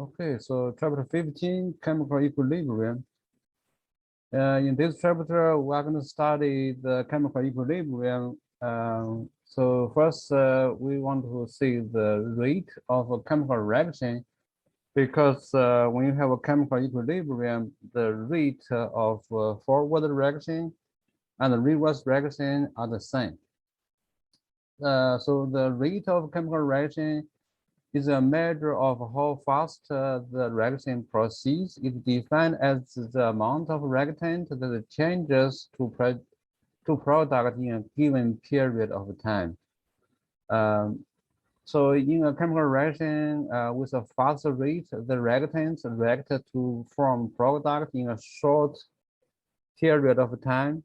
Okay, so chapter 15, chemical equilibrium. In this chapter, we're going to study the chemical equilibrium. So first, we want to see the rate of a chemical reaction because when you have a chemical equilibrium, the rate of forward reaction and the reverse reaction are the same. So the rate of chemical reaction is a measure of how fast the reaction proceeds. It's defined as the amount of reactant that changes to product in a given period of time. Um, so in a chemical reaction with a fast rate, the reactants react to form product in a short period of time.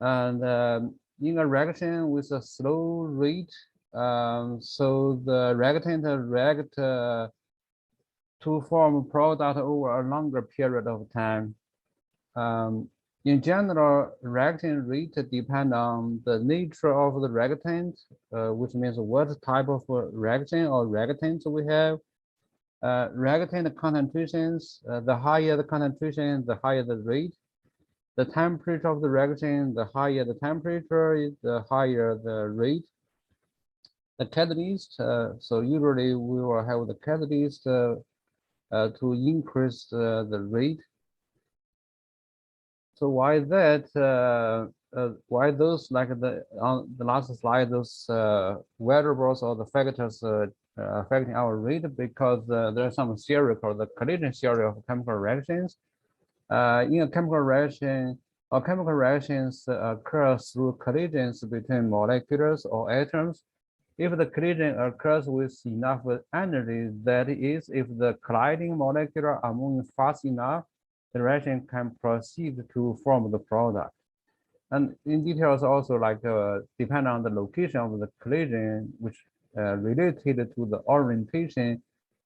And in a reaction with a slow rate, so the reactant react to form a product over a longer period of time. Um, in general, reaction rate depend on the nature of the reactant, which means what type of reaction or reactants we have. Reactant concentrations, the higher the concentration, the higher the rate. The temperature of the reaction, the higher the temperature, the higher the rate. The catalyst, so usually we will have the catalyst to increase the rate. So why that? Why those like on the last slide, those variables or the factors affecting our rate? Because there's some theory called the collision theory of chemical reactions. In a chemical reaction, or chemical reactions occur through collisions between molecules or atoms. If the collision occurs with enough energy, that is, if the colliding molecules are moving fast enough, the reaction can proceed to form the product. And in details also like depend on the location of the collision, which related to the orientation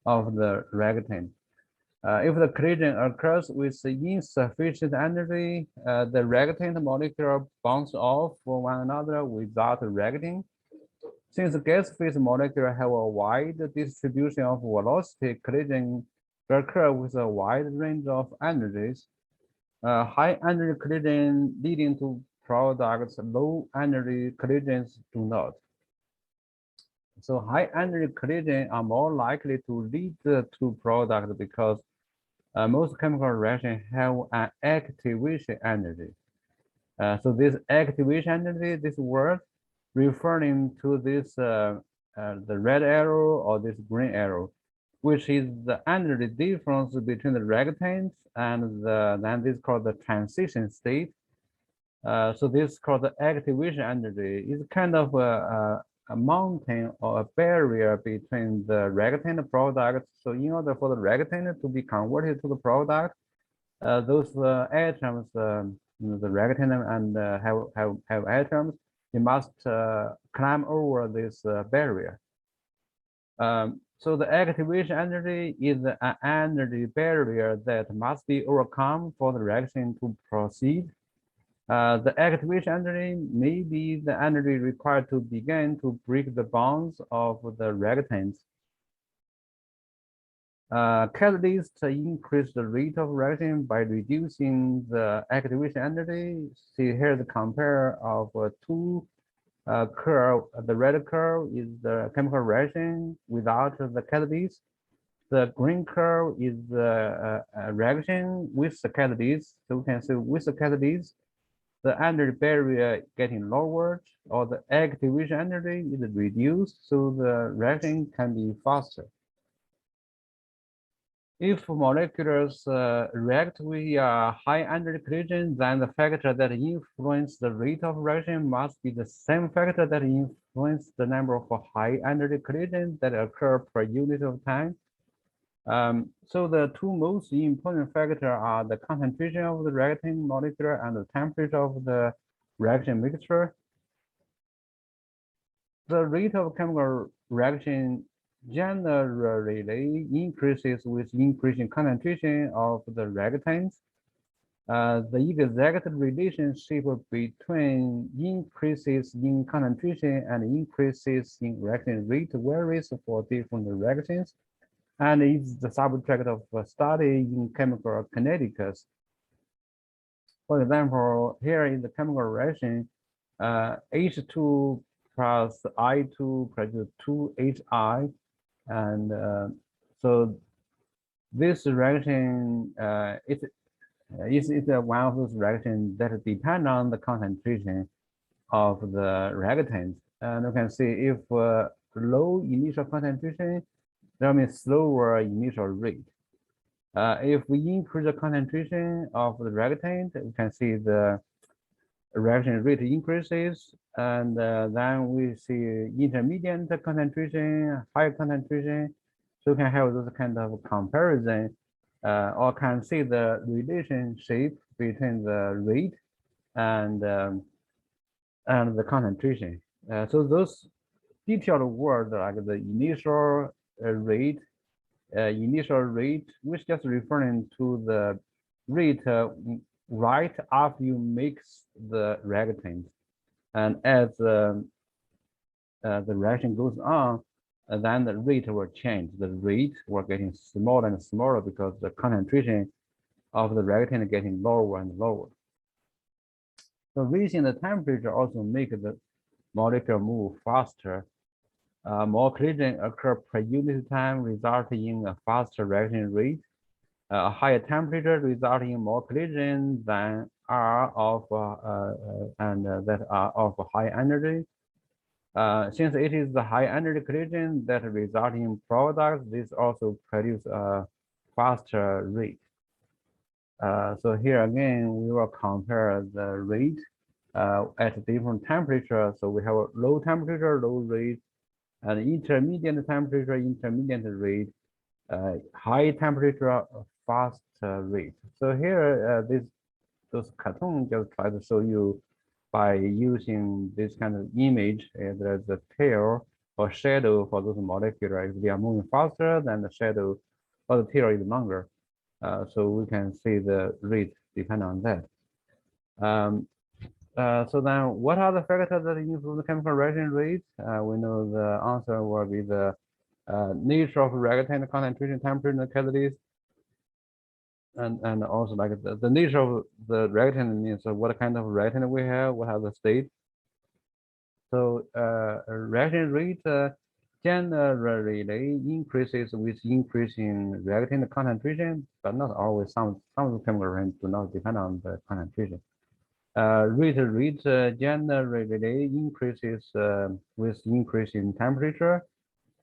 of the reactant. If the collision occurs with insufficient energy, the reactant molecule bounce off from one another without reacting. Since gas phase molecules have a wide distribution of velocity, collision occur with a wide range of energies. High energy collision leading to products, low energy collisions do not. So high energy collision are more likely to lead to products because most chemical reactions have an activation energy. So this activation energy, this word referring to this the red arrow or this green arrow, which is the energy difference between the reactants and then this is called the transition state. So this is called the activation energy. It's kind of a mountain or a barrier between the reactant product. So in order for the reactant to be converted to the product, those atoms, the reactant and have atoms, they must climb over this barrier. So the activation energy is an energy barrier that must be overcome for the reaction to proceed. The activation energy may be the energy required to begin to break the bonds of the reactants. Catalysts increase the rate of reaction by reducing the activation energy. See here the compare of two curve. The red curve is the chemical reaction without the catalyst. The green curve is the reaction with the catalyst. So we can see with the catalyst, the energy barrier getting lowered or the activation energy is reduced, so the reaction can be faster. If molecules react with high energy collision, then the factor that influence the rate of reaction must be the same factor that influence the number of high energy collisions that occur per unit of time. So the two most important factors are the concentration of the reactant molecule and the temperature of the reaction mixture. The rate of chemical reaction generally increases with increasing concentration of the reactants. The exact relationship between increases in concentration and increases in reaction rate varies for different reactions. and is the subject of a study in chemical kinetics. For example, here is the chemical reaction, H2 plus I2 produce 2HI, and so this reaction is one of those reactions that depend on the concentration of the reactant. And you can see if low initial concentration, that means slower initial rate. If we increase the concentration of the reactant, we can see the reaction rate increases, and then we see intermediate concentration, higher concentration. So you can have this kind of comparison, or can see the relationship between the rate and the concentration. So those detailed words like the rate, initial rate, which is just referring to the rate right after you mix the reactant, and as the reaction goes on, then the rate will change. The rate will getting smaller and smaller because the concentration of the reactant getting lower and lower. So raising the temperature also make the molecule move faster. More collision occur per unit time, resulting in a faster reaction rate. A higher temperature resulting in more collision than are of that are of high energy. Since it is the high energy collision that result in products, this also produce a faster rate. So here again, we will compare the rate at different temperatures. So we have a low temperature, low rate, and intermediate temperature, intermediate rate, high temperature, fast rate. So here, those cartoons just try to show you by using this kind of image, there's a tail or shadow for those molecules. If they are moving faster, then the shadow or the tail is longer. So we can see the rate depend on that. So then what are the factors that influence the chemical reaction rate? We know the answer will be the nature of reactant, concentration, temperature, and catalyst. And also like the nature of the reactant means what kind of reactant we have, what are the state. So reaction rate generally increases with increasing reactant concentration, but not always. Some of the chemical reactions do not depend on the concentration. Rate generally increases with increasing temperature.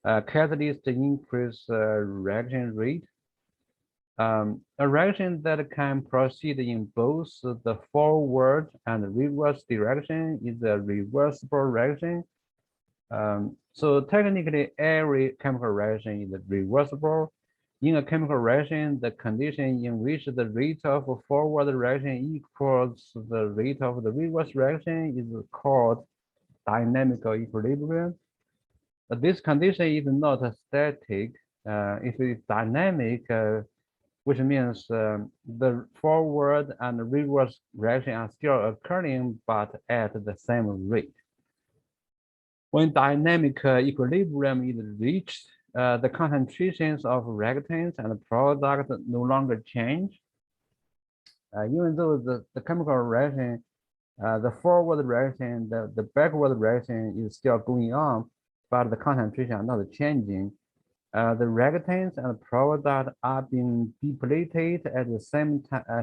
Catalyst increase reaction rate. A reaction that can proceed in both the forward and reverse direction is a reversible reaction. So technically, every chemical reaction is reversible. In a chemical reaction, the condition in which the rate of forward reaction equals the rate of the reverse reaction is called dynamic equilibrium. But this condition is not static. If it is dynamic, which means the forward and reverse reaction are still occurring, but at the same rate. When dynamic equilibrium is reached, the concentrations of reactants and products no longer change. Even though the chemical reaction, the forward reaction, the backward reaction is still going on, but the concentration are not changing. The reactants and products are being depleted at the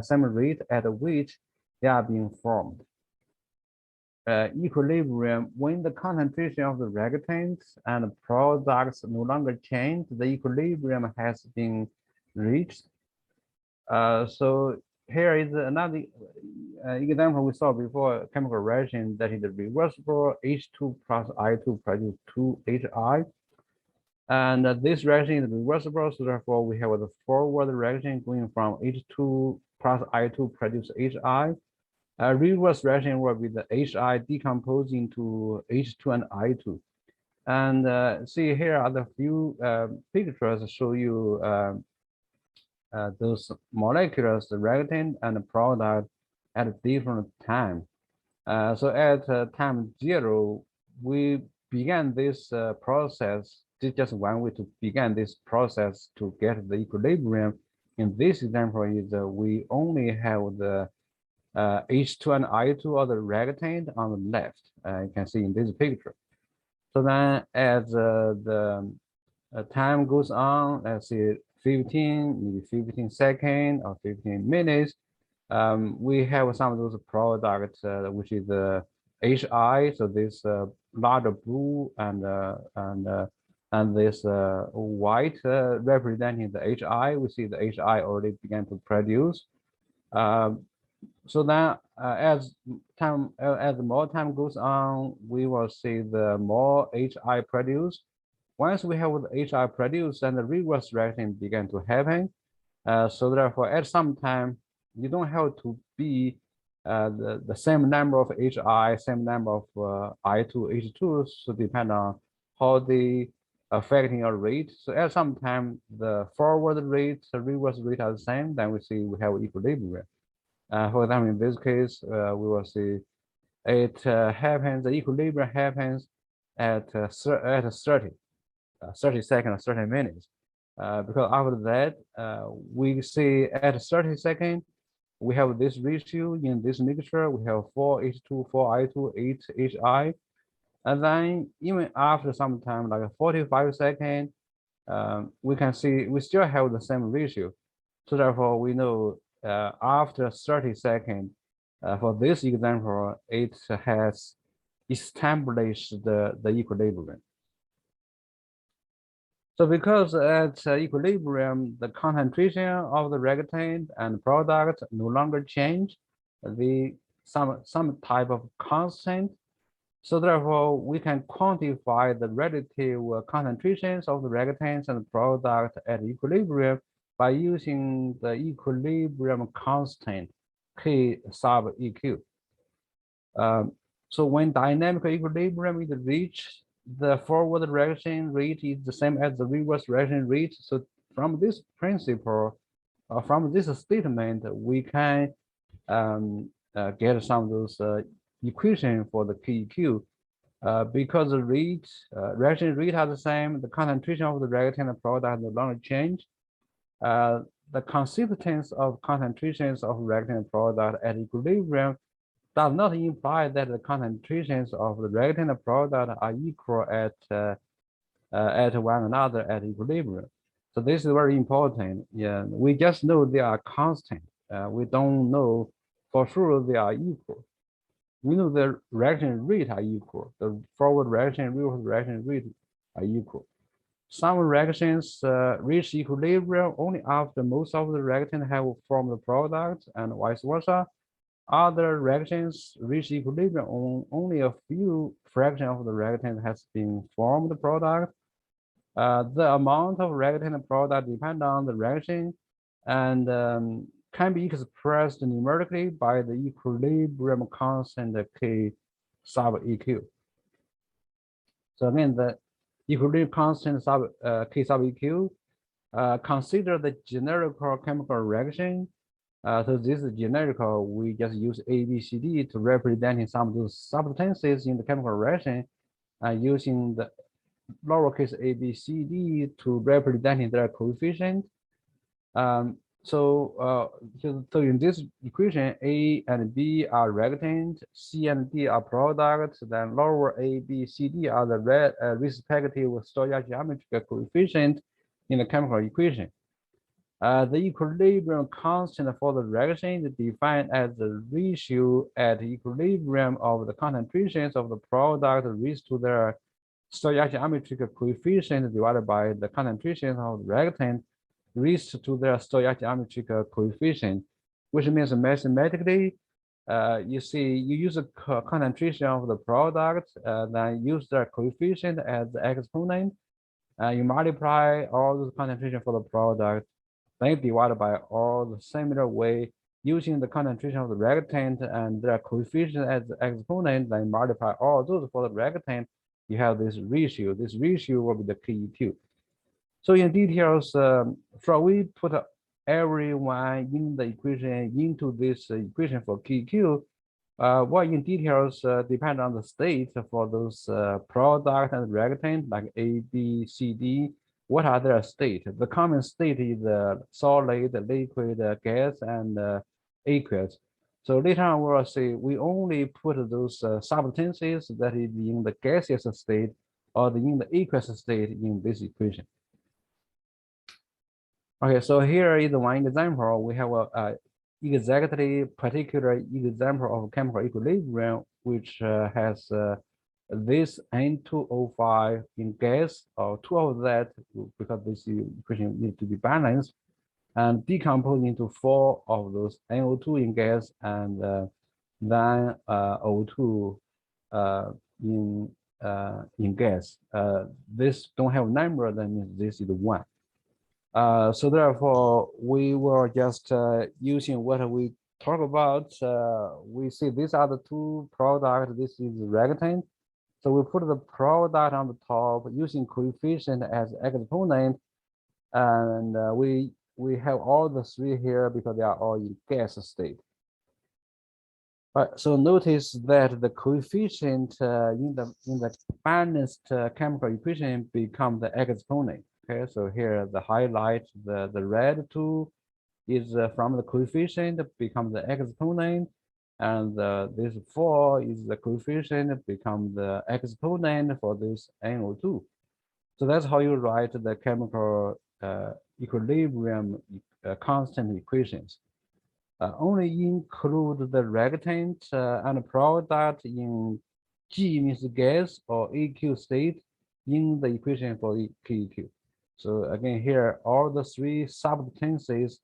same rate at which they are being formed. Equilibrium, when the concentration of the reactants and products no longer change, the equilibrium has been reached. So here is another example we saw before, chemical reaction that is reversible. H2 plus I2 produce 2HI. And this reaction is reversible, so therefore we have the forward reaction going from H2 plus I2 produce HI. A reverse reaction will be the HI decomposing to H2 and I2. And see here are the few pictures show you those molecules, the reactant and the product at different time. So at time 0, we began this process is just one way to begin this process to get the equilibrium. In this example, is we only have the H2 and I2 of the reactant on the left. You can see in this picture. So then as the time goes on, let's say 15, maybe 15 seconds or 15 minutes, we have some of those products, which is the HI. So this larger blue and this white representing the HI. We see the HI already began to produce. So then, as more time goes on, we will see the more HI produced. Once we have the HI produced, then the reverse reaction began to happen. So therefore, at some time, you don't have to be the same number of HI, same number of I2, H2, so depend on how they affecting your rate. So at some time, the forward rate, the reverse rate are the same, then we see we have equilibrium. For example, in this case, we will see it happens, the equilibrium happens at 30 seconds, 30 minutes. Because after that, we see at 30 seconds, we have this ratio in this mixture. We have 4H2, 4I2, 8HI. And then even after some time, like 45 seconds, we can see we still have the same ratio. So therefore, we know after 30 seconds, for this example, it has established the equilibrium. So because at equilibrium, the concentration of the reactant and product no longer change, some type of constant. So therefore, we can quantify the relative concentrations of the reactants and product at equilibrium by using the equilibrium constant K sub EQ. So when dynamic equilibrium is reached, the forward reaction rate is the same as the reverse reaction rate. So from this principle, from this statement, we can get some of those equation for the KEQ. Because the reaction rate are the same, the concentration of the reactant product no longer change. The consistence of concentrations of reactant product at equilibrium does not imply that the concentrations of the reactant product are equal at one another at equilibrium. So this is very important. Yeah, we just know they are constant. We don't know for sure they are equal. We know the reaction rate are equal. The forward reaction, reverse reaction rate are equal. Some reactions reach equilibrium only after most of the reactants have formed the product, and vice versa. Other reactions reach equilibrium on only a few fraction of the reactant has been formed the product. The amount of reactant product depends on the reaction and can be expressed numerically by the equilibrium constant K sub EQ. So again, the equilibrium constant K sub EQ, consider the generical chemical reaction. So this is generical, we just use A, B, C, D to represent some of those substances in the chemical reaction, using the lowercase a, b, c, d to represent their coefficient. So in this equation, A and B are reactant, C and D are products, then lower A, B, C, D are the respective stoichiometric coefficient in the chemical equation. The equilibrium constant for the reaction is defined as the ratio at equilibrium of the concentrations of the product raised to their stoichiometric coefficient divided by the concentration of the reactant raised to their stoichiometric coefficient, which means mathematically, you see, you use the concentration of the product, then use their coefficient as the exponent, you multiply all the concentration for the product, then divided by all the similar way using the concentration of the reactant and their coefficient as the exponent, then multiply all those for the reactant, you have this ratio. This ratio will be the KEQ. So in details, shall we put everyone in the equation into this equation for KEQ? Well, in details depend on the state for those product and reactant like A, B, C, D. What are their state? The common state is solid, liquid, gas, and aqueous. So later on, we'll say we only put those substances that is in the gaseous state or in the aqueous state in this equation. Okay, so here is one example. We have a exactly particular example of chemical equilibrium, which has this N2O5 in gas, or two of that, because this equation needs to be balanced, and decompose into four of those NO2 in gas and then O2 in gas. This don't have number, that means this is one. So therefore, we were just using what we talk about. We see these are the two products. This is reactant. So we put the product on the top using coefficient as exponent, and we have all the three here because they are all in gas state. So notice that the coefficient in the balanced chemical equation become the exponent. Okay, so here the highlight, the red two is from the coefficient become the exponent, and this 4 is the coefficient become the exponent for this NO2. So that's how you write the chemical equilibrium constant equations. Only include the reactant and product in G means gas or AQ state in the equation for the KEQ. So again, here all the three substances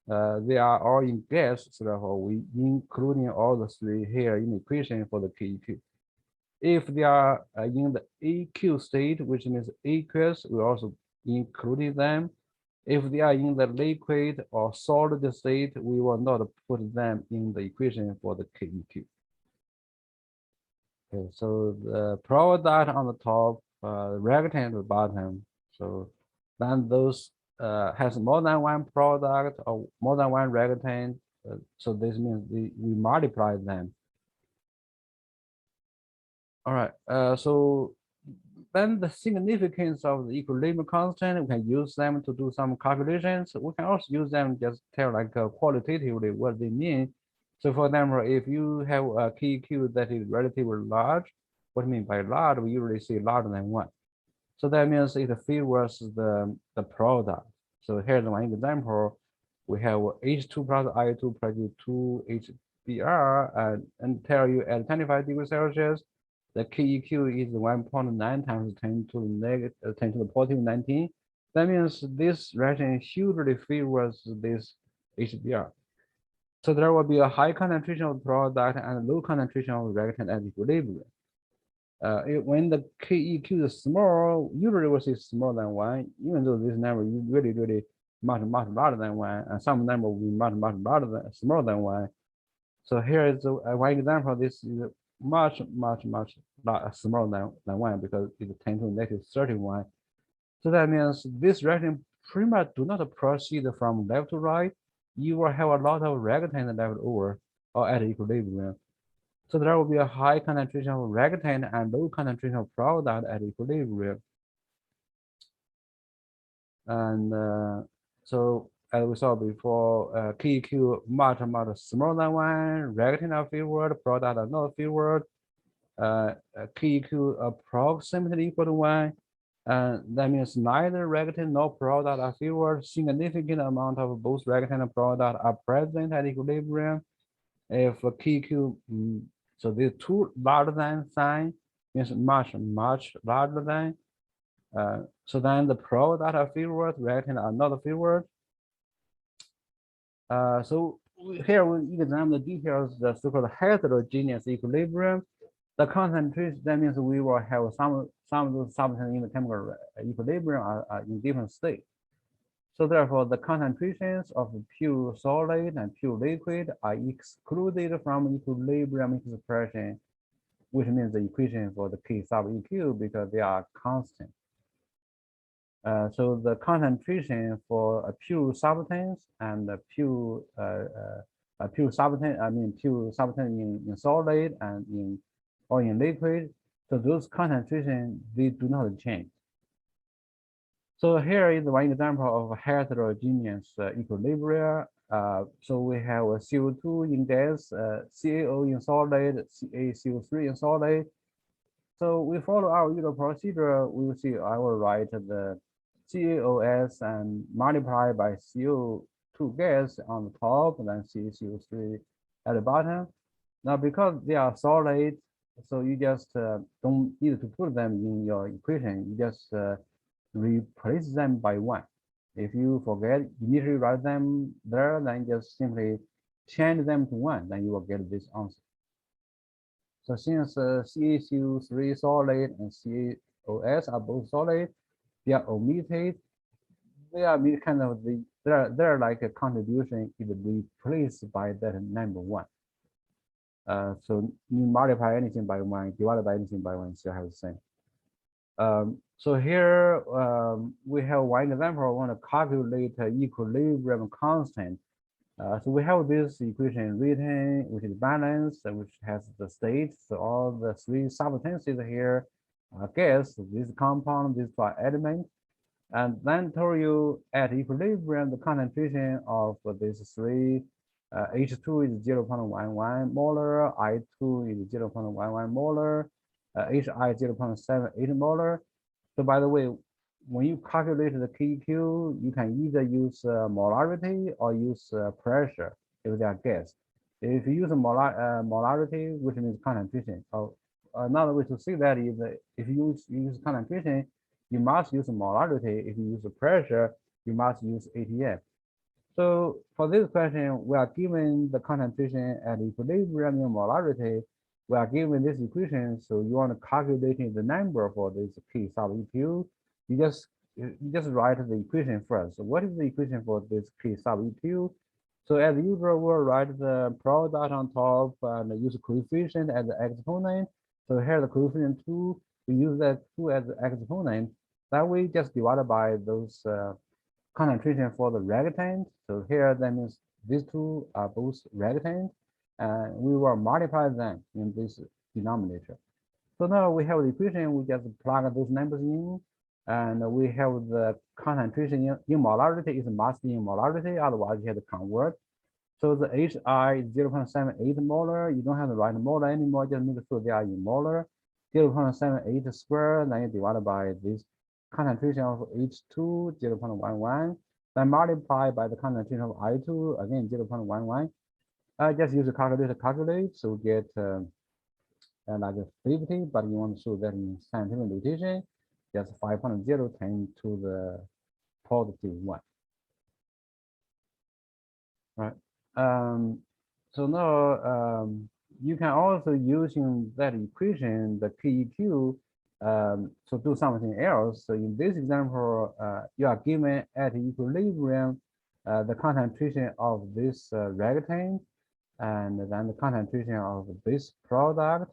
they are all in gas, so therefore we including all the three here in the equation for the KEQ. If they are in the AQ state, which means aqueous, we also included them. If they are in the liquid or solid state, we will not put them in the equation for the KEQ. Okay, so the product on the top, reactant at the bottom. So then those has more than one product or more than one reactant. So this means we multiply them. All right, so then the significance of the equilibrium constant, we can use them to do some calculations. We can also use them just tell like qualitatively what they mean. So for example, if you have a KEQ that is relatively large, what I mean by large, we usually say larger than one. So that means it favors the product. So here's one example. We have H2 plus I2 plus 2 HBr and tell you at 25 degrees Celsius, the KEQ is 1.9 times 10 to the negative 10 to the positive 19. That means this reaction hugely favors this HBr. So there will be a high concentration of product and low concentration of reactant at equilibrium. When the KEQ is small, usually we say smaller than one, even though this number is really much larger than one, and some number will be much larger than smaller than one. So here is one example. This is much smaller than one because it's 10 to the negative 31. So that means this reaction pretty much do not proceed from left to right. You will have a lot of reactant left over or at equilibrium. So there will be a high concentration of reactant and low concentration of product at equilibrium. And so as we saw before, KEQ much smaller than one, reactant are favored, product are not favored. KEQ approximately equal to one. That means neither reactant nor product are favored. Significant amount of both reactant and product are present at equilibrium. If KEQ, so the two larger than sign means much larger than. So then the product are favored, reactant are not favored. So here we examine the details, the so-called heterogeneous equilibrium. The concentration, that means we will have some of those substances in the chemical equilibrium are in different states. So therefore, the concentrations of pure solid and pure liquid are excluded from equilibrium expression, which means the equation for the K sub EQ because they are constant. So the concentration for a pure substance and a pure pure substance, pure substance in solid and in liquid. So those concentration, they do not change. So here is one example of heterogeneous equilibrium. So we have a CO2 in gas, CaO in solid, CaCO3 in solid. So we follow our usual procedure. We will see I will write the CaOS and multiply by CO2 gas on the top, and then CaCO3 at the bottom. Now, because they are solid, so you just don't need to put them in your equation. You just replace them by one. If you forget initially write them there, then just simply change them to one, then you will get this answer. So since CaCO3 solid and CaOS are both solid, they are omitted. They are kind of they're like a contribution is replaced by that number one. So you multiply anything by one, divided by anything by one, still have the same. So here we have one example. I want to calculate equilibrium constant. So we have this equation written, which is balanced, which has the states. So all the three substances here are gas, this compound, these two elements. And then told you at equilibrium, the concentration of these three, H2 is 0.11 molar, I2 is 0.11 molar, HI 0.78 molar. So by the way, when you calculate the KEQ, you can either use molarity or use pressure if they are gas. If you use molarity, which means concentration, or another way to say that is if you use concentration, you must use molarity. If you use pressure, you must use ATF. So for this question, we are given the concentration at equilibrium in molarity. We are given this equation, so you want to calculate the number for this P sub EQ. You just write the equation first. So what is the equation for this P sub EQ? So as usual, we'll write the product on top and use coefficient as the exponent. So here the coefficient 2, we use that 2 as the exponent. That way just divided by those concentration for the reactant. So here that means these two are both reactant, and we will multiply them in this denominator. So now we have the equation, we just plug those numbers in, and we have the concentration in molarity is must be in molarity, otherwise you have to convert. So the HI is 0.78 molar, you don't have to write molar anymore, just make sure they are in molar. 0.78 squared, then you divide by this concentration of H2, 0.11, then multiply by the concentration of I2, again, 0.11. Just use the calculator to calculate, so get like 50, but you want to show that in scientific notation, just 5.0 10 to the positive 1. Right. So now you can also using that equation, the KEQ, to do something else. So in this example, you are given at equilibrium the concentration of this reactant, and then the concentration of this product.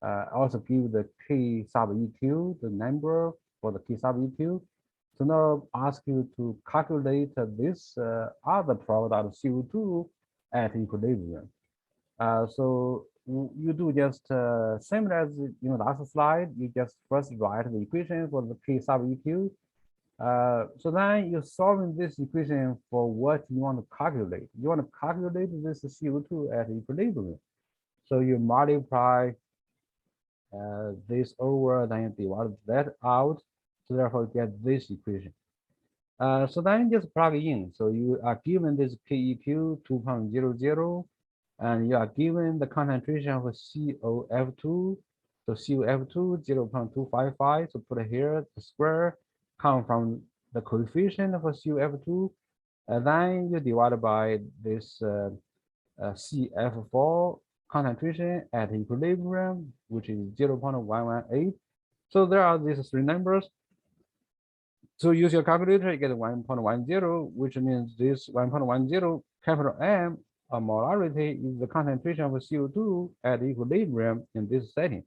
Also give the K sub EQ, the number for the K sub EQ. So now ask you to calculate this other product CO2 at equilibrium. So you do just similar as in the last slide, you just first write the equation for the K sub EQ. So then you're solving this equation for what you want to calculate. You want to calculate this CO2 at equilibrium. So you multiply this over, then you divide that out. So therefore you get this equation. So then you just plug in. So you are given this KEQ 2.00, and you are given the concentration of COF2. So COF2 0.255. So put it here, the square come from the coefficient of COF2, and then you divide by this CF4 concentration at equilibrium, which is 0.118. So there are these three numbers. So use your calculator, you get 1.10, which means this 1.10 capital M, a molarity, is the concentration of CO2 at equilibrium in this setting.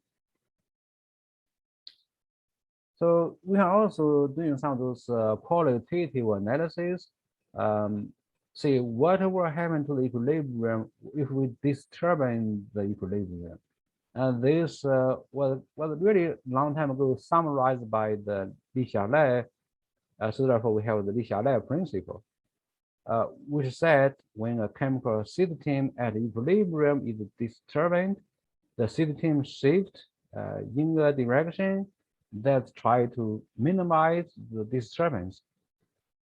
So we are also doing some of those qualitative analysis. see what will happen to the equilibrium if we disturb the equilibrium. And this was really long time ago summarized by the Li Xiaolai. So therefore, we have the Li Xiaolai principle, which said when a chemical system at equilibrium is disturbed, the system shift in a direction that try to minimize the disturbance.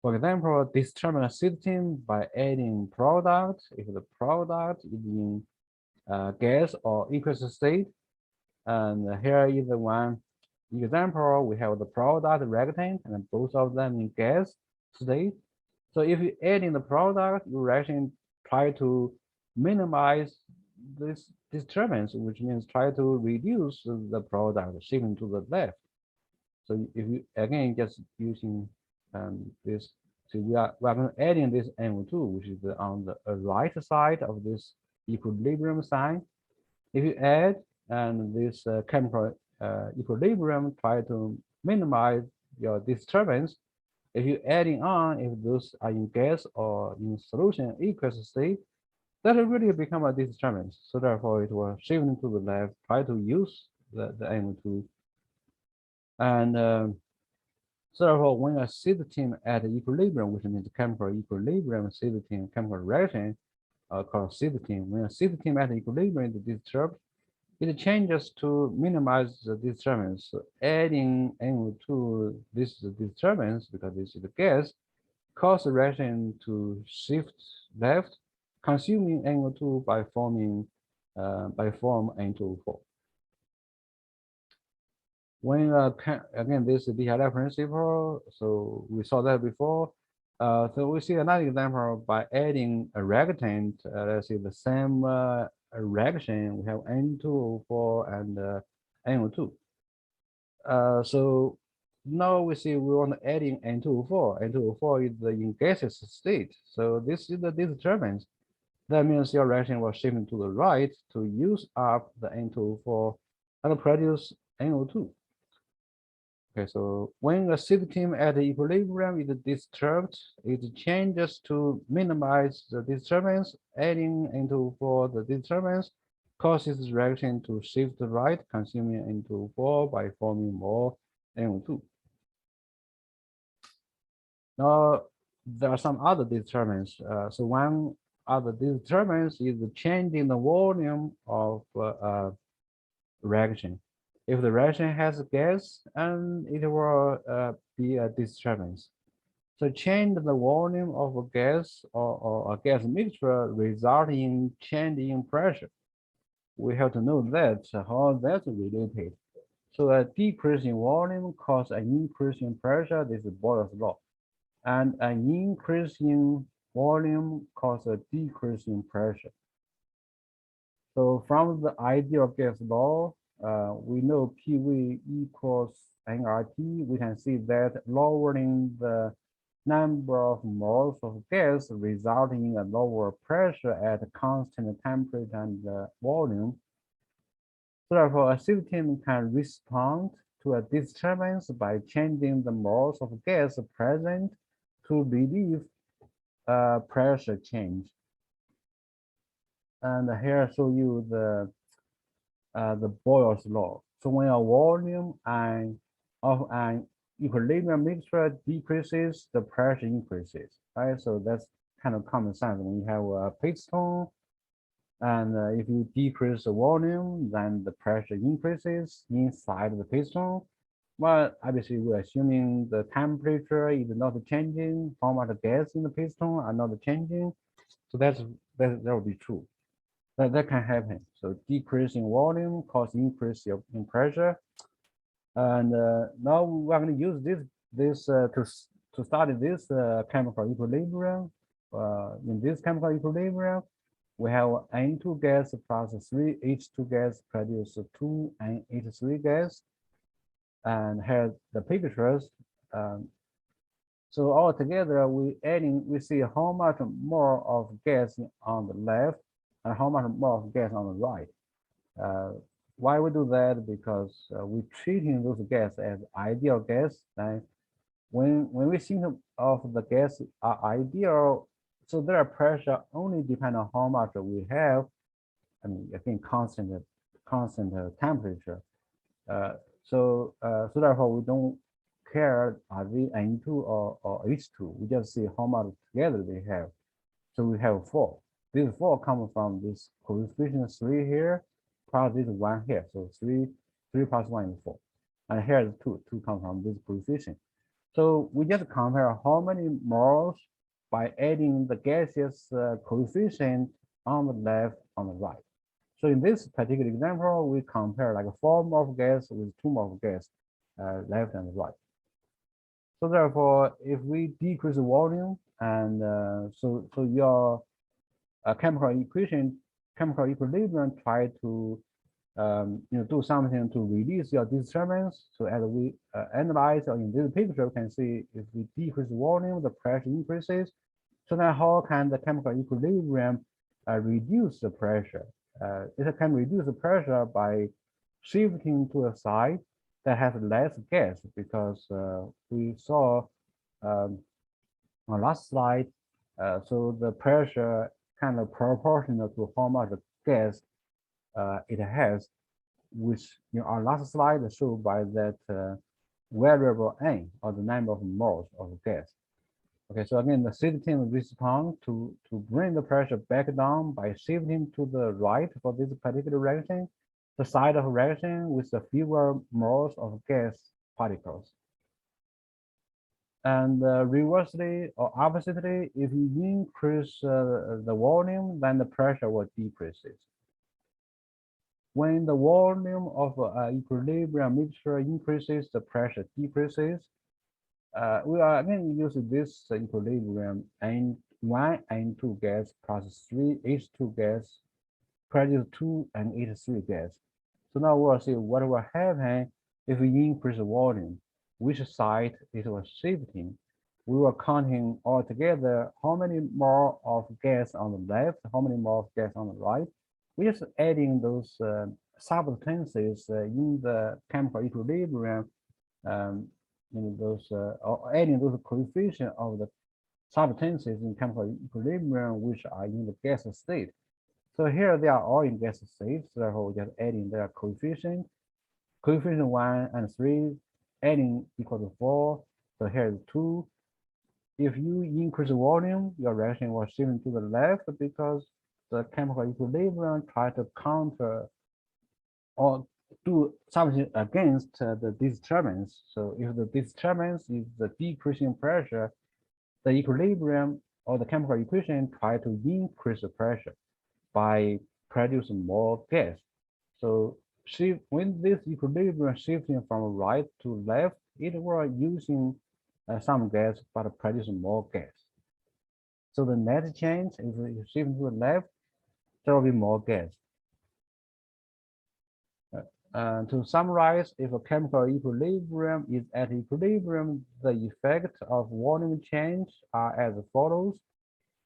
For example, disturb a system by adding product if the product is in gas or aqueous state. And here is the one example. We have the product reactant and both of them in gas state. So if you add in the product, you actually try to minimize this disturbance, which means try to reduce the product shifting to the left. So if you again just using this, so we are adding this NO2, which is on the right side of this equilibrium sign. If you add and this chemical equilibrium, try to minimize your disturbance. If you adding on, if those are in gas or in solution aqueous state, that will really become a disturbance. So therefore, it will shift to the left. Try to use the NO2 and so therefore, when a system at equilibrium, which means chemical equilibrium system chemical reaction, called system, when a system at equilibrium is disturbed, it changes to minimize the disturbance. So adding NO2 this disturbance, because this is the gas, cause the reaction to shift left, consuming NO2 by form N2O4. When again this is the Xiaolai principle, so we saw that before. So we see another example by adding a reactant. Let's see the same reaction. We have N2O4 and NO2. So now we see we want to add in N2O4. N2O4 is in gaseous state. So this is the disturbance. That means your reaction will shift to the right to use up the N2O4 and produce NO2. Okay, so when a system at equilibrium is disturbed, it changes to minimize the disturbance, adding N2O4 the disturbance causes reaction to shift right, consuming N2O4 by forming more NO2. Now, there are some other disturbance. So one other disturbance is the change in the volume of reaction. If the reaction has gas, and it will be a disturbance. So change the volume of a gas or a gas mixture result in change in pressure. We have to know that how that's related. So a decrease in volume causes an increase in pressure. This is Boyle's law, and an increase in volume causes a decrease in pressure. So from the ideal gas law, we know PV equals nRT. We can see that lowering the number of moles of gas resulting in a lower pressure at a constant temperature and volume. So therefore, a system can respond to a disturbance by changing the moles of gas present to relieve pressure change. And here I show you the Boyle's law. So when a volume of an equilibrium mixture decreases, the pressure increases, right? So that's kind of common sense. When you have a piston, and if you decrease the volume, then the pressure increases inside the piston. Well, obviously, we're assuming the temperature is not changing, how much gas in the piston are not changing. So that will be true. That can happen. So decrease in volume cause increase in pressure. And now we're going to use this to study this chemical equilibrium. In this chemical equilibrium, we have N2 gas plus 3 H2 gas produce 2 NH3 gas. And here the pictures. So all together, we see how much more of gas on the left and how much more of gas on the right. Why we do that? Because we're treating those gas as ideal gas. And when we think of the gas are ideal so their pressure only depend on how much we have. I mean, again, constant temperature. So therefore we don't care are they N2 or H2. We just see how much together they have. So we have 4. This 4 comes from this coefficient 3 here, plus this 1 here. So 3 plus 1 is 4. And here is 2. 2 comes from this coefficient. So we just compare how many moles by adding the gaseous coefficient on the left, on the right. So in this particular example, we compare like 4 mole of gas with 2 mole of gas, left and right. So therefore, if we decrease the volume, and so your chemical equation, chemical equilibrium, try to do something to release your disturbance. So as we analyze in this picture, we can see if we decrease the volume, the pressure increases. So then how can the chemical equilibrium reduce the pressure? It can reduce the pressure by shifting to a side that has less gas, because we saw on last slide, so the pressure kind of proportional to how much gas it has, which in our last slide showed by that variable n, or the number of moles of gas. Okay, so again, the system responds to bring the pressure back down by shifting to the right for this particular reaction, the side of reaction with the fewer moles of gas particles. And reversely or oppositely, if you increase the volume, then the pressure will decrease. When the volume of equilibrium mixture increases, the pressure decreases. We are again using this equilibrium N1 N2 gas plus 3 H2 gas produce 2 and H3 gas. So now we'll see what will happen if we increase the volume, which side it was shifting. We were counting all together how many more of gas on the left, how many more of gas on the right. We're just adding those substances in the chemical equilibrium, or adding those coefficients of the substances in chemical equilibrium which are in the gas state. So here they are all in gas state, so therefore we're just adding their coefficient 1 and 3, adding equal to 4. So here is 2. If you increase the volume, your reaction will shift to the left because the chemical equilibrium try to counter or do something against the disturbance. So if the disturbance is the decreasing pressure, the equilibrium or the chemical equation try to increase the pressure by producing more gas. So when this equilibrium shifting from right to left, it will using some gas but producing more gas. So the net change, if you shift to the left, there will be more gas. To summarize, if a chemical equilibrium is at equilibrium, the effects of volume change are as follows.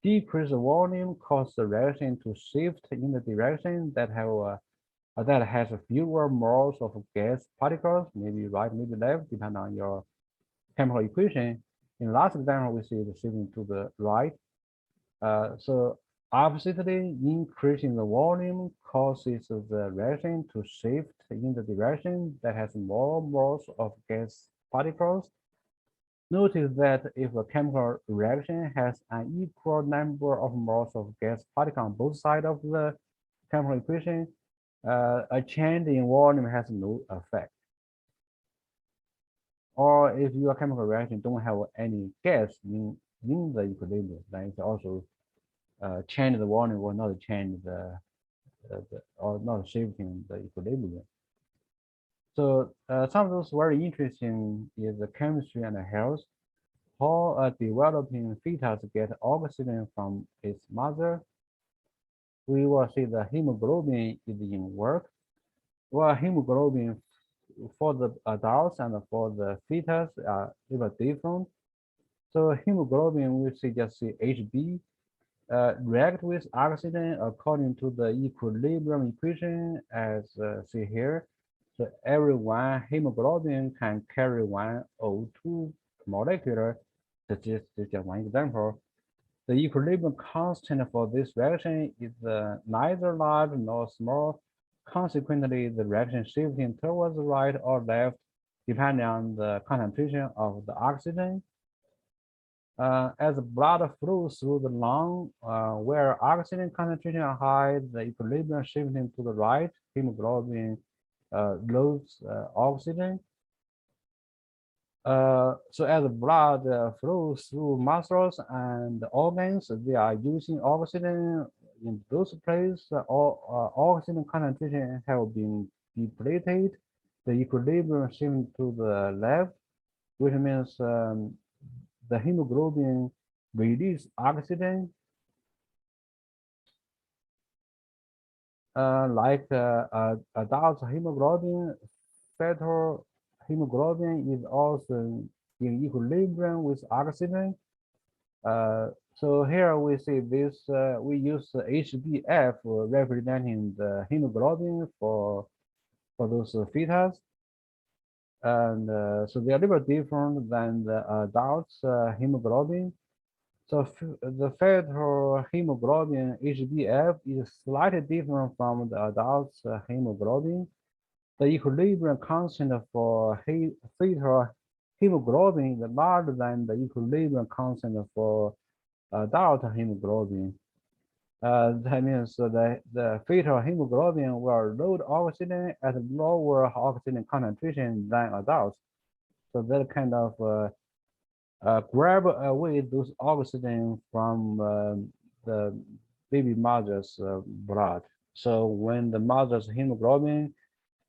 Decrease the volume causes the reaction to shift in the direction that has fewer moles of gas particles, maybe right, maybe left, depending on your chemical equation. In the last example, we see the shifting to the right. So oppositely, increasing the volume causes the reaction to shift in the direction that has more moles of gas particles. Notice that if a chemical reaction has an equal number of moles of gas particles on both sides of the chemical equation, a change in volume has no effect. Or if your chemical reaction don't have any gas in the equilibrium, then it's also change the volume will not change or not shifting the equilibrium. So some of those very interesting is the chemistry and the health. How a developing fetus get oxygen from its mother. We will see the hemoglobin is in work. Well, hemoglobin for the adults and for the fetus are little different. So hemoglobin, we just see HB react with oxygen according to the equilibrium equation as see here. So every one hemoglobin can carry one O2 molecule. This is just one example. The equilibrium constant for this reaction is neither large nor small. Consequently, the reaction shifting towards the right or left depending on the concentration of the oxygen. As blood flows through the lung, where oxygen concentration are high, the equilibrium shifting to the right, hemoglobin loses oxygen. So as blood flows through muscles and organs, they are using oxygen in those places. All oxygen concentration have been depleted. The equilibrium shifting to the left, which means the hemoglobin release oxygen, like adult hemoglobin, fetal hemoglobin is also in equilibrium with oxygen. So here we see this, we use HbF representing the hemoglobin for those fetus. And so they are a little different than the adults hemoglobin. So the fetal hemoglobin HbF is slightly different from the adult's hemoglobin. The equilibrium constant for fetal hemoglobin is larger than the equilibrium constant for adult hemoglobin. That means the fetal hemoglobin will load oxygen at lower oxygen concentration than adults. So that kind of grab away those oxygen from the baby mother's blood. So when the mother's hemoglobin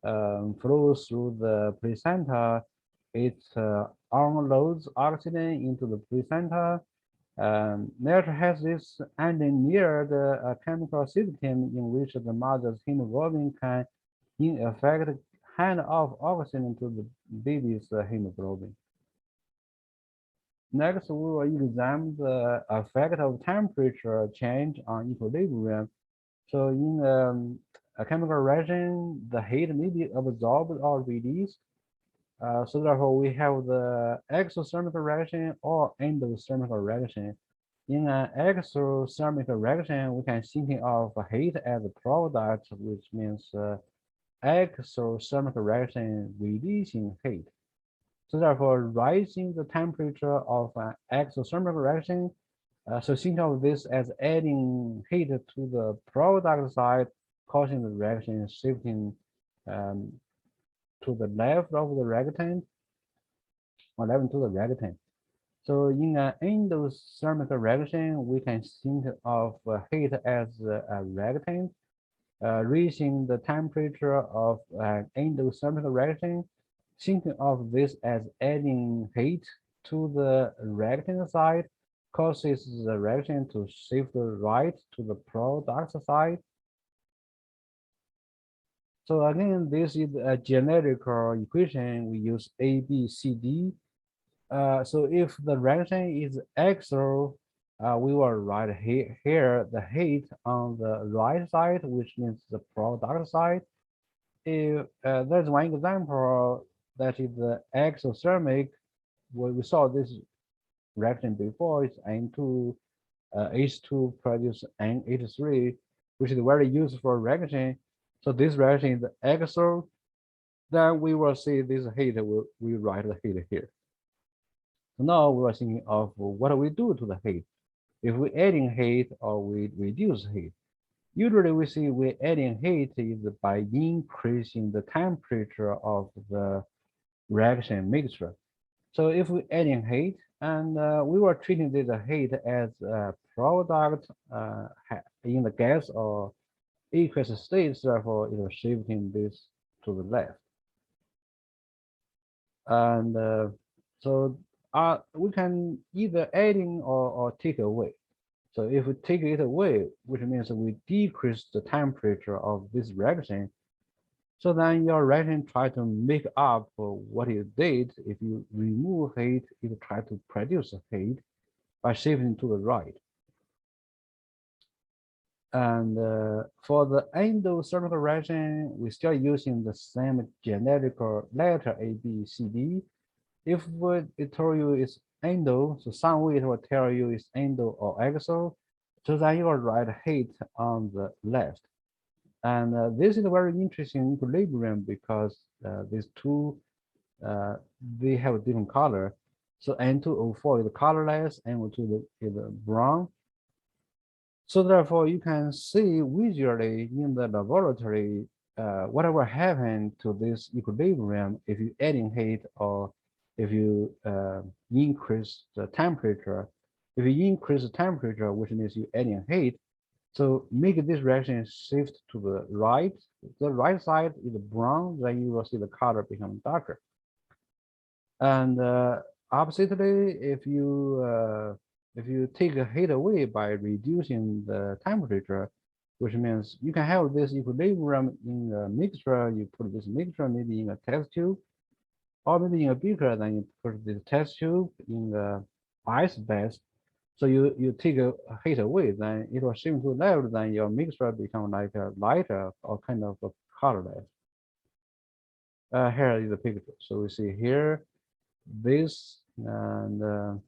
flows through the placenta, it unloads oxygen into the placenta. Nature has this engineered chemical system in which the mother's hemoglobin can, in effect, hand off oxygen to the baby's hemoglobin. Next, we will examine the effect of temperature change on equilibrium. So in a chemical reaction, the heat may be absorbed or released. So therefore, we have the exothermic reaction or endothermic reaction. In an exothermic reaction, we can think of heat as a product, which means exothermic reaction releasing heat. So therefore, rising the temperature of an exothermic reaction, so think of this as adding heat to the product side, causing the reaction shifting to the left of the reactant, or left to the reactant. So in an endothermic reaction, we can think of heat as a reactant, raising the temperature of an endothermic reaction. Thinking of this as adding heat to the reactant side causes the reaction to shift right to the product side. So again, this is a generic equation. We use A, B, C, D. So if the reaction is exo, we will write here the heat on the right side, which means the product side. If there's one example that is the exothermic, we saw this reaction before. It's N2 H2 produce NH3, which is very useful reaction. So this reaction is exo. Then we will see this heat. We write the heat here. So now we are thinking of what do we do to the heat? If we adding heat or we reduce heat. Usually we see we adding heat is by increasing the temperature of the reaction mixture. So if we adding heat and we were treating this heat as a product in the gas or aqueous state, therefore it was shifting this to the left. And so we can either adding or take away. So if we take it away, which means we decrease the temperature of this reaction, so then your reaction try to make up for what it did. If you remove heat, it try to produce heat by shifting to the right. And for the endothermic reaction, we're still using the same generic letter A, B, C, D. If what it told you is endo. So some way it will tell you it's endo or exo. So then you will write heat on the left. And this is a very interesting equilibrium because these two they have a different color. So N2O4 is colorless, NO2 is brown. So therefore, you can see visually in the laboratory whatever happened to this equilibrium if you adding heat or if you increase the temperature. If you increase the temperature, which means you adding heat, so make this reaction shift to the right. The right side is brown, then you will see the color become darker. And oppositely, if you take a heat away by reducing the temperature, which means you can have this equilibrium in a mixture. You put this mixture maybe in a test tube, or maybe in a beaker. Then you put this test tube in the ice bath. So you take a heat away, then it will shift to left. Then your mixture become like a lighter or kind of a colorless. Here is the picture. So we see here this and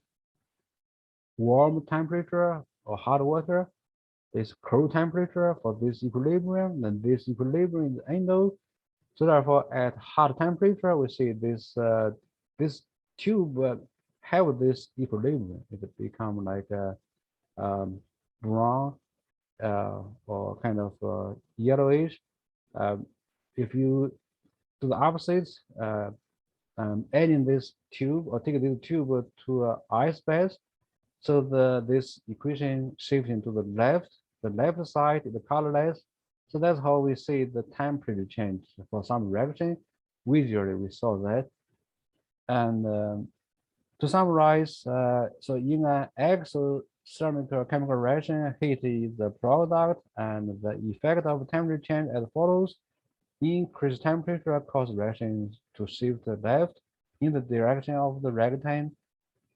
warm temperature or hot water, this cold temperature for this equilibrium, then this equilibrium is endo. So therefore, at hot temperature, we see this tube have this equilibrium. It become like a brown or kind of yellowish. If you do the opposite, adding this tube or take this tube to an ice bath, so this equation shifting to the left side is the colorless. So that's how we see the temperature change for some reaction. Visually, we saw that. And to summarize, so in an exothermic chemical reaction, heat is the product, and the effect of temperature change as follows. Increased temperature causes reactions to shift left in the direction of the reactant.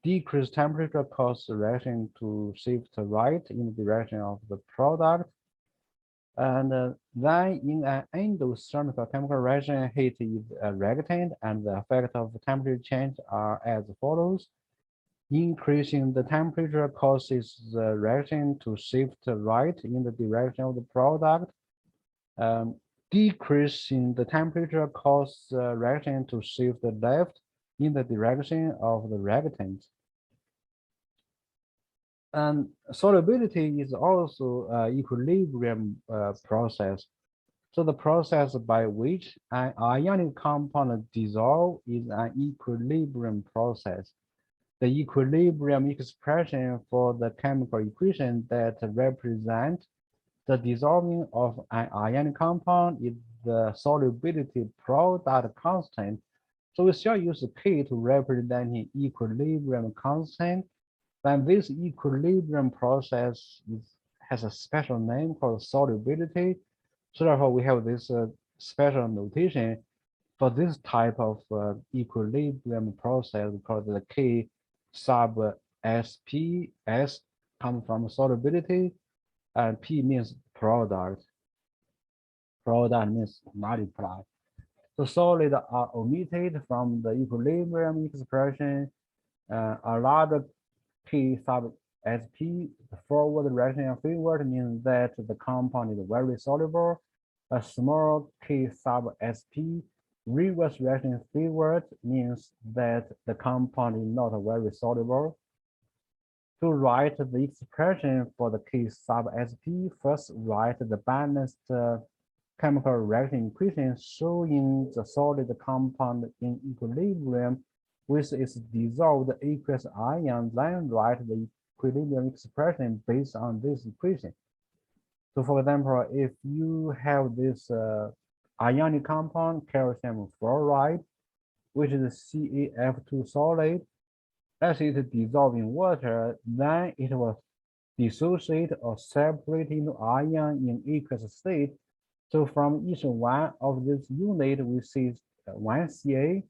Decreased temperature causes the reaction to shift right in the direction of the product. And then in an endothermic chemical reaction, heat is a reactant, and the effect of temperature change are as follows. Increasing the temperature causes the reaction to shift right in the direction of the product. Decreasing the temperature causes the reaction to shift left in the direction of the reactant. And solubility is also an equilibrium process. So the process by which an ionic compound dissolves is an equilibrium process. The equilibrium expression for the chemical equation that represent the dissolving of an ionic compound is the solubility product constant. So we shall use K to represent the equilibrium constant. Then this equilibrium process has a special name called solubility. So therefore, we have this special notation for this type of equilibrium process called the K sub SP. S comes from solubility, and P means product. Product means multiply. So solids are omitted from the equilibrium expression. A large K sub SP, the forward reaction favored means that the compound is very soluble. A small K sub SP, reverse reaction favored means that the compound is not very soluble. To write the expression for the K sub SP, first write the balanced chemical reaction equation showing the solid compound in equilibrium with its dissolved aqueous ion, then write the equilibrium expression based on this equation. So for example, if you have this ionic compound, calcium fluoride, which is CaF2 solid, as it dissolves in water, then it will dissociate or separate into ion in aqueous state. So from each one of this unit, we see one Ca,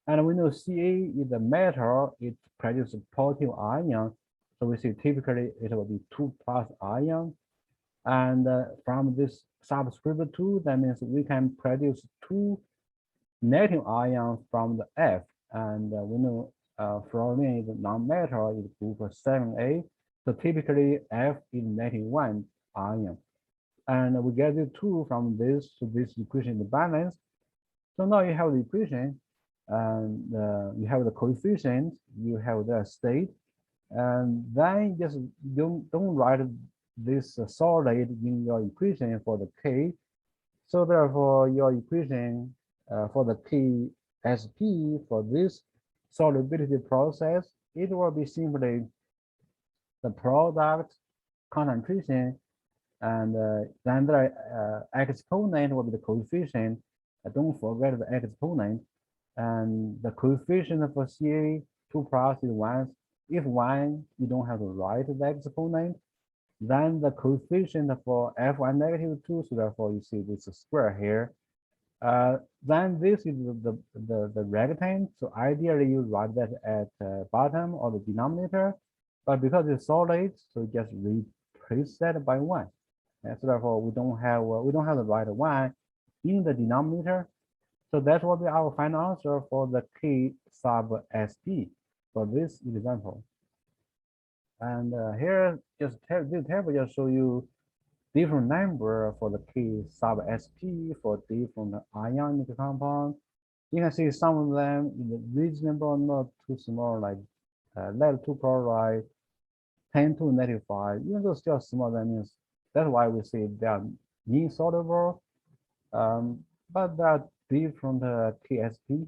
and we know Ca is a metal, it produces positive ion. So we see typically it will be 2+ ion. And from this subscript 2, that means we can produce 2 negative ions from the F. And we know fluorine is non-metal is group 7A. So typically F is -1 ion. And we get the 2 from this, so this equation is balanced. So now you have the equation, and you have the coefficient, you have the state, and then just don't write this solid in your equation for the K. So therefore, your equation for the KSP for this solubility process, it will be simply the product concentration, and then the exponent will be the coefficient. Don't forget the exponent, and the coefficient for Ca2 plus is 1. If 1, you don't have to write the exponent. Then the coefficient for F1 -2, so therefore you see this square here. Then this is the rectangle. So ideally you write that at bottom or the denominator, but because it's solid, so just replace that by 1. And so therefore we don't have the right 1 in the denominator. So that will be our final answer for the K sub SP for this example. And here just this table just show you different number for the K sub SP for different ionic compounds. You can see some of them is reasonable, not too small, like lead 2 chloride, 10 to -5. Even though still small, that means that's why we say they are insoluble. But they are different KSP.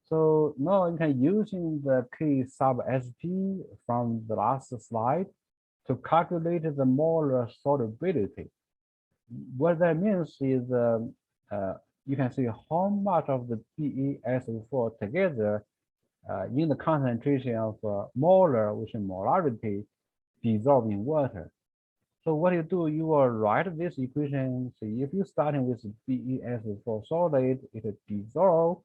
So now you can using the K sub SP from the last slide to calculate the molar solubility. What that means is you can see how much of the BeSO4 together in the concentration of molar, which is molarity, dissolve in water. So what you do, you will write this equation. So if you starting with BeSO4 solid, it will dissolve.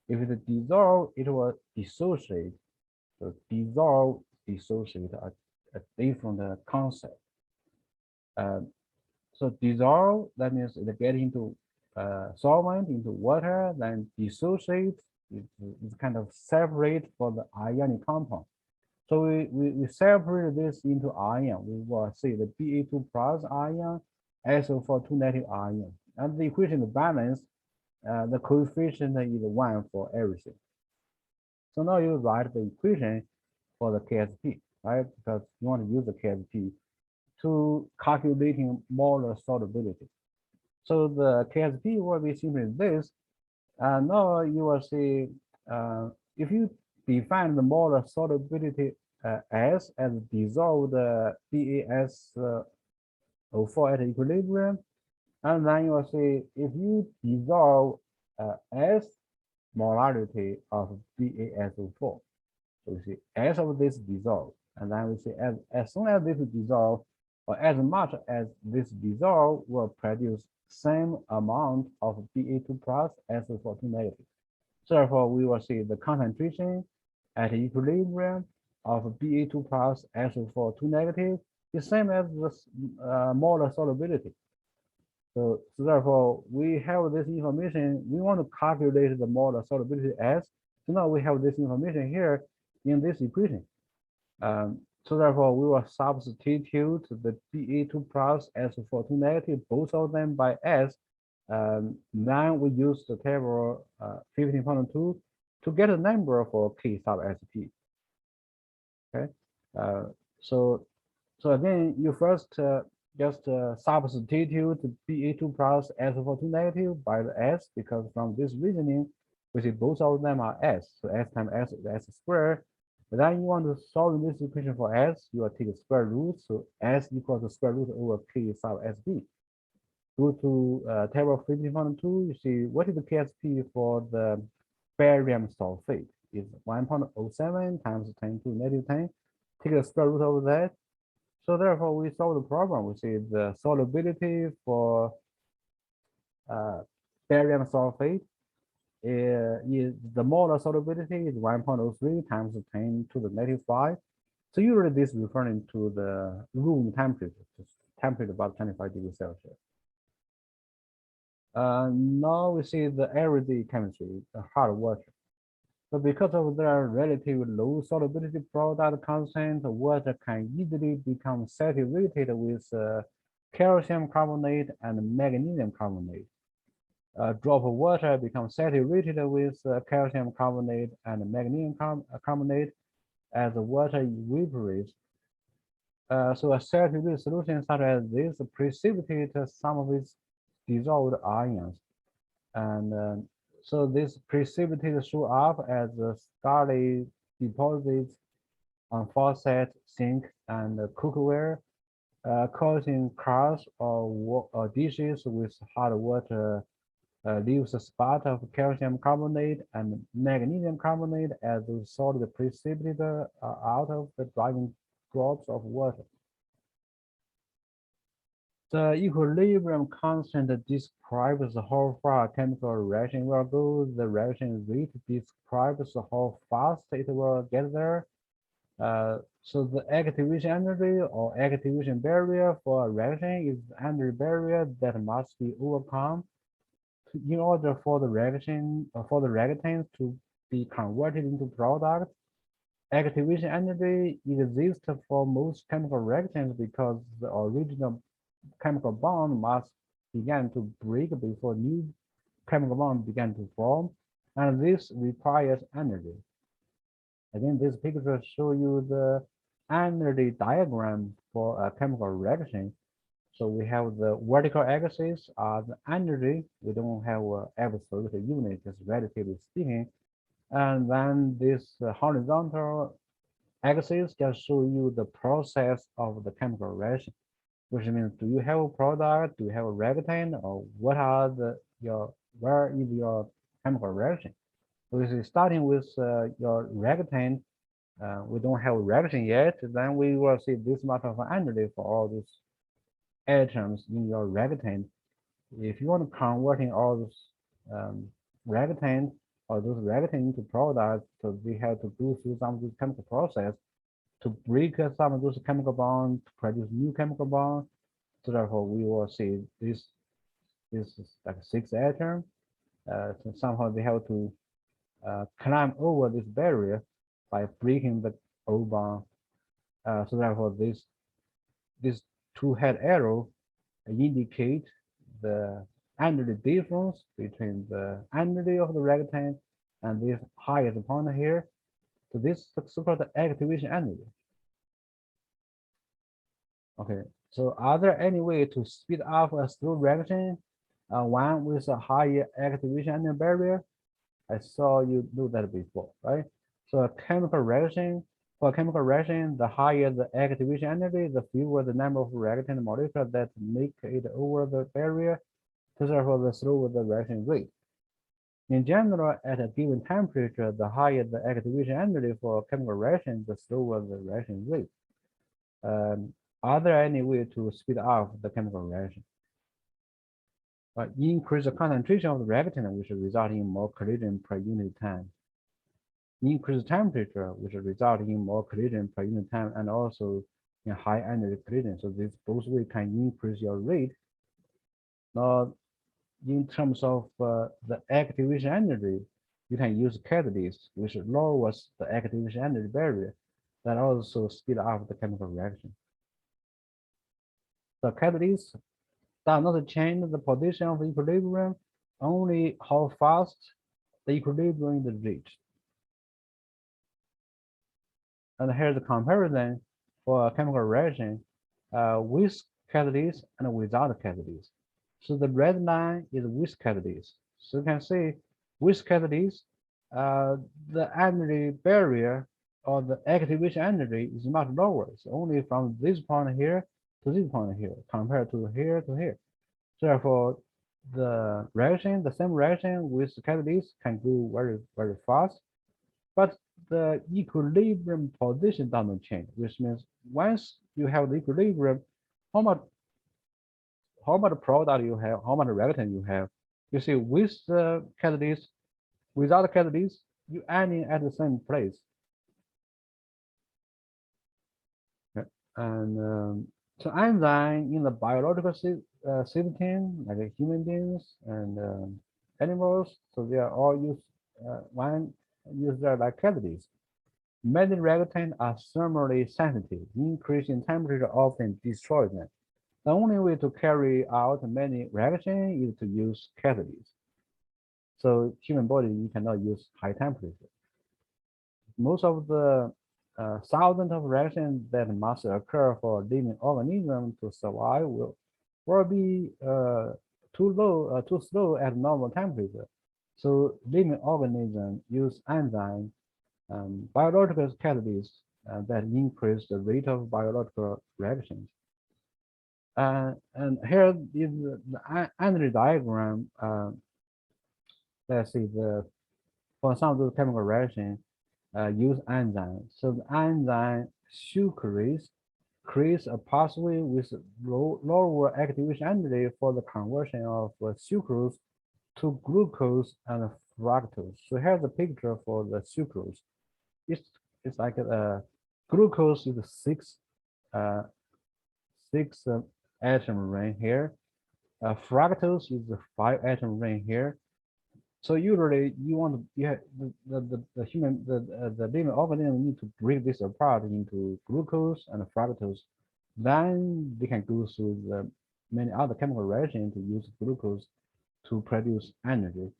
If it dissolve, it will dissociate. So dissolve, dissociate are a different concept. So dissolve, that means it get into solvent, into water, then dissociate, it's kind of separate for the ionic compound. So we separate this into ion. We will see the Ba2 plus ion, SO4 2 negative ion. And the equation is balanced. The coefficient is 1 for everything. So now you write the equation for the KSP, right? Because you want to use the KSP to calculating molar solubility. So the KSP will be simply this. Now you will see if you define the molar solubility as dissolved BaSO4 at equilibrium, and then you will see if you dissolve S molarity of BaSO4. So we see S of this dissolve, and then we see as soon as this dissolve, or as much as this dissolve will produce same amount of Ba2 plus SO4 2 negative. So therefore, we will see the concentration at equilibrium of Ba2 plus SO4 2 negative is same as the molar solubility. So therefore, we have this information. We want to calculate the molar solubility S. So now we have this information here in this equation. So therefore, we will substitute the Ba2 plus SO4 2 negative, both of them by S. Then we use the table 15.2 to get a number for K sub SP. Okay, so again, you first just substitute Ba2 plus SO4 2 negative by the S, because from this reasoning, we see both of them are S. So S times S is S squared. But then you want to solve this equation for S, you will take the square root. So S equals the square root over K sub SP. Go to table 15.2, you see what is the KSP for the barium sulfate is 1.07 times 10 to -10. Take the square root of that. So therefore, we solve the problem. We see the solubility for barium sulfate is the molar solubility is 1.03 times 10 to the -5. So usually this referring to the room temperature, temperature about 25 degrees Celsius. Now we see the everyday chemistry, the hard water. So because of their relatively low solubility product constant, water can easily become saturated with calcium carbonate and magnesium carbonate. A drop of water becomes saturated with calcium carbonate and magnesium carbonate as the water evaporates. So a saturated solution such as this precipitate some of its dissolved ions. And so this precipitate show up as scaly deposits on faucet, sink, and cookware, causing cars or dishes with hot water leaves a spot of calcium carbonate and magnesium carbonate as the solid precipitate out of the driving drops of water. The equilibrium constant describes how far a chemical reaction will go. The reaction rate describes how fast it will get there. So the activation energy or activation barrier for a reaction is the energy barrier that must be overcome in order for the reaction for the reactants to be converted into product. Activation energy exists for most chemical reactions because the original chemical bond must begin to break before new chemical bond begin to form, and this requires energy. Again, this picture shows you the energy diagram for a chemical reaction. So we have the vertical axis are the energy. We don't have an absolute unit, just relatively speaking. And then this horizontal axis just show you the process of the chemical reaction, which means do you have a product, do you have a reactant, or what are where is your chemical reaction? So this is starting with your reactant. We don't have a reaction yet, then we will see this much of energy for all these atoms in your reactant. If you want to converting all those reactant or those reactant into products, so we have to go through some of this chemical process to break some of those chemical bonds to produce new chemical bonds. So therefore, we will see this is like 6 atom. So somehow they have to climb over this barrier by breaking the O bond. So therefore, this two-head arrow indicate the energy difference between the energy of the reactant and this highest point here. So this is so-called activation energy. Okay, so are there any way to speed up a slow reaction, one with a higher activation energy barrier? I saw you do that before, right? So a chemical reaction, for a chemical reaction, the higher the activation energy, the fewer the number of reactant molecules that make it over the barrier, so therefore the slower the reaction rate. In general, at a given temperature, the higher the activation energy for a chemical reaction, the slower the reaction rate. Are there any way to speed up the chemical reaction? Increase the concentration of the reactant, which result in more collision per unit time. Increase temperature, which result in more collision per unit time, and also in high energy collision. So this both way can increase your rate. Now, in terms of the activation energy, you can use catalyst, which lowers the activation energy barrier, that also speed up the chemical reaction. The catalyst does not change the position of equilibrium, only how fast the equilibrium is reached. And here's the comparison for a chemical reaction with catalyst and without catalyst. So the red line is with catalyst. So you can see with catalyst, the energy barrier or the activation energy is much lower. It's only from this point here to this point here, compared to here to here. So therefore, the reaction, the same reaction with catalyst can go very, very fast, but the equilibrium position doesn't change, which means once you have the equilibrium, how much product you have, how much reactant you have. You see, with the catalyst, without the catalyst, you ending at the same place. Okay. And so enzyme in the biological system, like human beings and animals, so they are all use one use that like catalysts. Many reactants are thermally sensitive. Increase in temperature often destroys them. The only way to carry out many reactions is to use catalysts. So human body, you cannot use high temperature. Most of the thousands of reactions that must occur for living organism to survive will be too slow at normal temperature. So living organisms use enzymes, biological catalysts that increase the rate of biological reactions. And here is the energy diagram. Let's see for some of those chemical reactions use enzymes. So the enzyme sucrase creates a pathway with lower activation energy for the conversion of sucrose to glucose and fructose. So here's a picture for the sucrose. It's like glucose is uh, six atom ring here. Fructose is a 5 atom ring here. So usually you want to you have the human the living organism need to break this apart into glucose and fructose. Then they can go through the many other chemical reactions to use glucose to produce energy.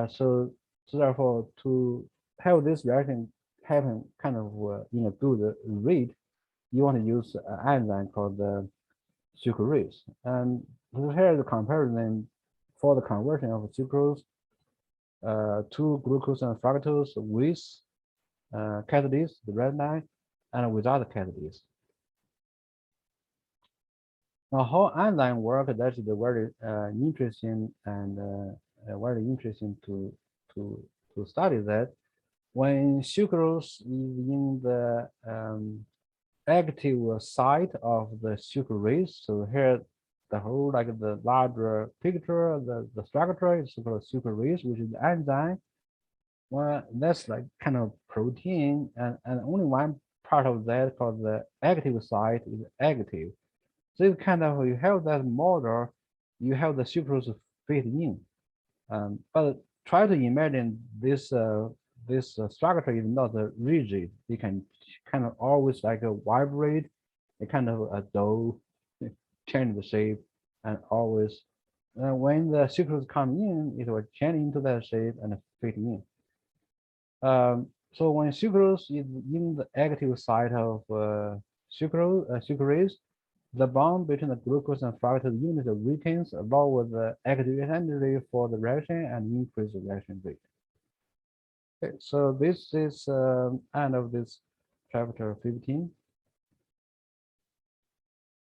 So therefore to have this reaction happen kind of in a good rate, you want to use an enzyme called the sucrase. And here the comparison for the conversion of sucrose to glucose and fructose with catalyst, the red line, and without catalyst. Now, how enzyme work? That is very interesting and very interesting to study that. When sucrose is in the active site of the sucrase, so here the whole like the larger picture, the structure is called sucrase, which is the enzyme. Well, that's like kind of protein, and only one part of that called the active site is active. So it's kind of you have that model, you have the sucrose fit in, but try to imagine this structure is not rigid. You can kind of always like vibrate, a kind of a dough, change the shape, and always when the sucrose come in, it will change into that shape and fit in. So when sucrose is in the active site of sucrase, the bond between the glucose and fructose unit weakens, lower the activation energy for the reaction and increase the reaction rate. Okay, so this is end of this chapter 15.